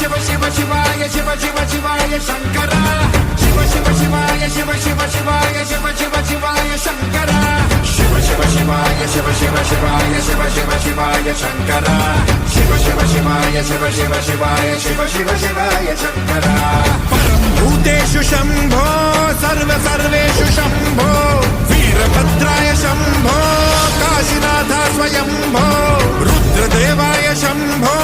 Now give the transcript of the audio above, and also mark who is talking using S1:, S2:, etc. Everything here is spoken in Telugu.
S1: శివ శివ శివాయ శివ శివ శివాయ శంకర శివ శివ శివాయ శివ శివ శివాయ శివ శివ శివాయ శంకర శివ శివ శివాయ శివ శివ శివాయ శివ శివ శివాయ శంకర శివ శివ శివాయ శివ శివ శివాయ శివ శివ శివాయ శంకర పరం భూతేషు శంభో సర్వ సర్వేషు శంభో వీరభద్రాయ శంభో కాశీనాథ స్వయంభో రుద్రదేవాయ శంభో